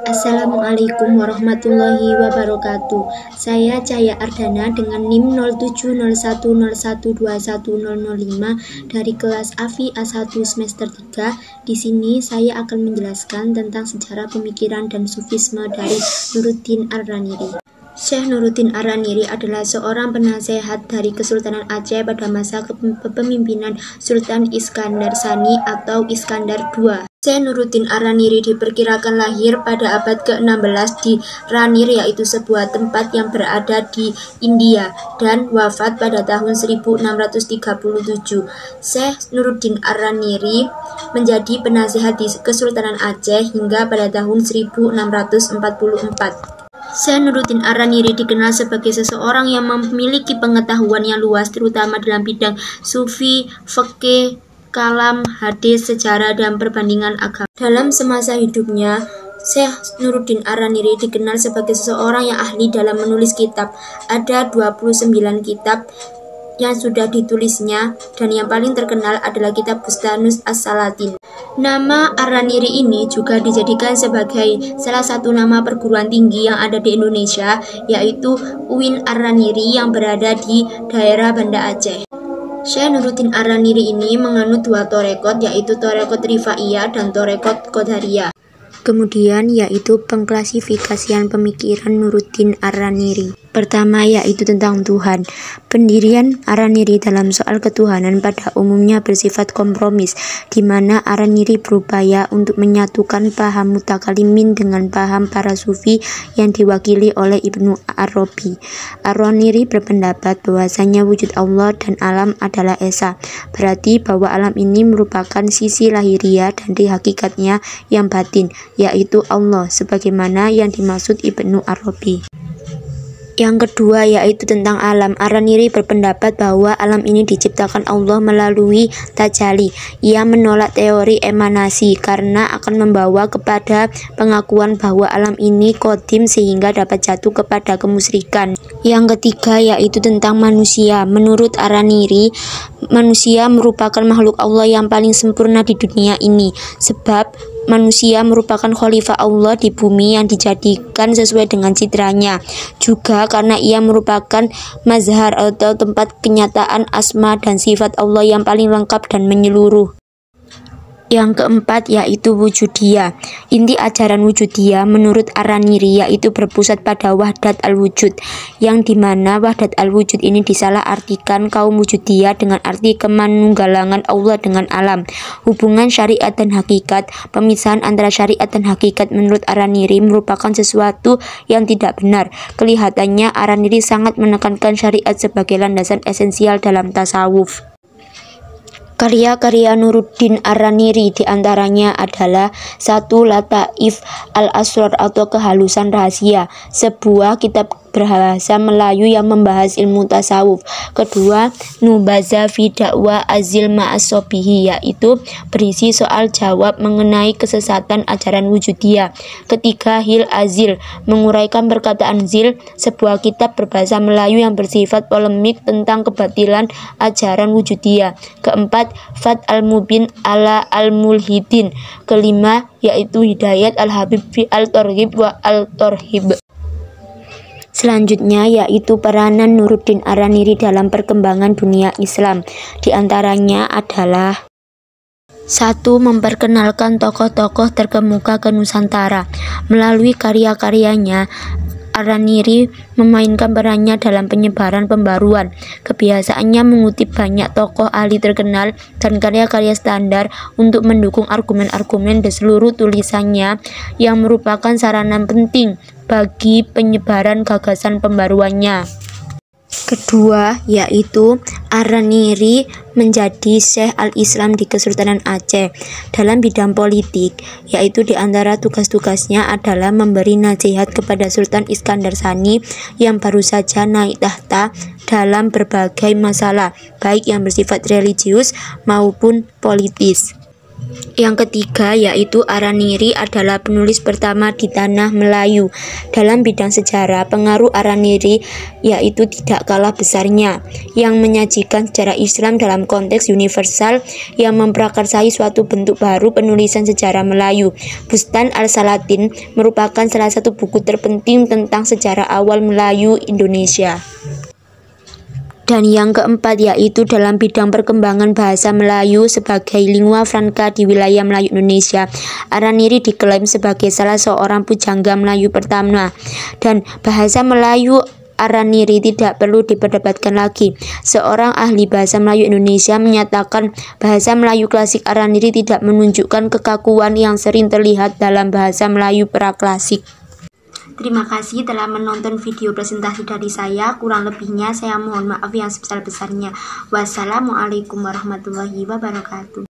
Assalamualaikum warahmatullahi wabarakatuh. Saya Caya Ardana dengan NIM 070101210005 dari kelas AFI A1 semester 3. Di sini saya akan menjelaskan tentang sejarah pemikiran dan sufisme dari Nuruddin Ar-Raniri. Syekh Nuruddin Ar-Raniri adalah seorang penasehat dari Kesultanan Aceh pada masa kepemimpinan Sultan Iskandar Sani atau Iskandar II. Syekh Nuruddin Ar-Raniri diperkirakan lahir pada abad ke-16 di Ranir, yaitu sebuah tempat yang berada di India, dan wafat pada tahun 1637. Syekh Nuruddin Ar-Raniri menjadi penasehat di Kesultanan Aceh hingga pada tahun 1644. Syekh Nuruddin Ar-Raniri dikenal sebagai seseorang yang memiliki pengetahuan yang luas, terutama dalam bidang sufi, fikih, kalam, hadis, sejarah, dan perbandingan agama. Dalam semasa hidupnya, Syekh Nuruddin Ar-Raniri dikenal sebagai seseorang yang ahli dalam menulis kitab. Ada 29 kitab yang sudah ditulisnya, dan yang paling terkenal adalah kitab Bustanus As-Salatin. Nama Ar-Raniri ini juga dijadikan sebagai salah satu nama perguruan tinggi yang ada di Indonesia, yaitu UIN Ar-Raniri yang berada di daerah Banda Aceh. Syekh Nuruddin Ar-Raniri ini menganut dua torekot, yaitu torekot Rifaiyah dan torekot Qadariyah. Kemudian yaitu pengklasifikasian pemikiran Nuruddin Ar-Raniri. Pertama yaitu tentang Tuhan. Pendirian Ar-Raniri dalam soal ketuhanan pada umumnya bersifat kompromis, di mana Ar-Raniri berupaya untuk menyatukan paham mutakalimin dengan paham para sufi yang diwakili oleh Ibnu Arabi. Ar-Raniri berpendapat bahwasanya wujud Allah dan alam adalah esa, berarti bahwa alam ini merupakan sisi lahiriah dan di hakikatnya yang batin, yaitu Allah, sebagaimana yang dimaksud Ibnu Arabi. Yang kedua yaitu tentang alam. Ar-Raniri berpendapat bahwa alam ini diciptakan Allah melalui tajalli. Ia menolak teori emanasi karena akan membawa kepada pengakuan bahwa alam ini qadim sehingga dapat jatuh kepada kemusyrikan. Yang ketiga yaitu tentang manusia. Menurut Ar-Raniri, manusia merupakan makhluk Allah yang paling sempurna di dunia ini, sebab manusia merupakan khalifah Allah di bumi yang dijadikan sesuai dengan citranya. Juga karena ia merupakan mazhar atau tempat kenyataan asma dan sifat Allah yang paling lengkap dan menyeluruh. Yang keempat yaitu wujudiyah. Inti ajaran wujudiyah menurut Ar-Raniri yaitu berpusat pada wahdat al-wujud, yang dimana wahdat al-wujud ini disalahartikan kaum wujudiyah dengan arti kemanunggalangan Allah dengan alam. Hubungan syariat dan hakikat. Pemisahan antara syariat dan hakikat menurut Ar-Raniri merupakan sesuatu yang tidak benar. Kelihatannya Ar-Raniri sangat menekankan syariat sebagai landasan esensial dalam tasawuf. Karya-karya Nuruddin Ar-Raniri diantaranya adalah 1. Lataif al-Asrar atau kehalusan rahasia, sebuah kitab berbahasa Melayu yang membahas ilmu tasawuf. Kedua, Nubaza fi Da'wa Azil Ma'asobihi, yaitu berisi soal jawab mengenai kesesatan ajaran wujudiyah. Ketiga, Hil Azil, menguraikan perkataan Zil, sebuah kitab berbahasa Melayu yang bersifat polemik tentang kebatilan ajaran wujudiyah. Keempat, Fat al-Mubin ala al-Mulhidin. Kelima, yaitu Hidayat al-Habib fi al-Targhib wa al-Tarhib. Selanjutnya yaitu peranan Nuruddin Ar-Raniri dalam perkembangan dunia Islam. Di antaranya adalah 1. Memperkenalkan tokoh-tokoh terkemuka ke Nusantara. Melalui karya-karyanya, Ar-Raniri memainkan perannya dalam penyebaran pembaruan. Kebiasaannya mengutip banyak tokoh ahli terkenal dan karya-karya standar untuk mendukung argumen-argumen di seluruh tulisannya yang merupakan sarana penting bagi penyebaran gagasan pembaruannya. Kedua yaitu Ar-Raniri menjadi Syekh al-Islam di Kesultanan Aceh dalam bidang politik, yaitu di antara tugas-tugasnya adalah memberi nasihat kepada Sultan Iskandar Sani yang baru saja naik tahta dalam berbagai masalah baik yang bersifat religius maupun politis. Yang ketiga yaitu Araniri adalah penulis pertama di tanah Melayu. Dalam bidang sejarah, pengaruh Araniri yaitu tidak kalah besarnya, yang menyajikan sejarah Islam dalam konteks universal yang memprakarsai suatu bentuk baru penulisan sejarah Melayu. Bustan Al-Salatin merupakan salah satu buku terpenting tentang sejarah awal Melayu Indonesia. Dan yang keempat yaitu dalam bidang perkembangan bahasa Melayu sebagai lingua franca di wilayah Melayu Indonesia. Araniri diklaim sebagai salah seorang pujangga Melayu pertama, dan bahasa Melayu Araniri tidak perlu diperdebatkan lagi. Seorang ahli bahasa Melayu Indonesia menyatakan bahasa Melayu klasik Araniri tidak menunjukkan kekakuan yang sering terlihat dalam bahasa Melayu praklasik. Terima kasih telah menonton video presentasi dari saya. Kurang lebihnya saya mohon maaf yang sebesar-besarnya. Wassalamualaikum warahmatullahi wabarakatuh.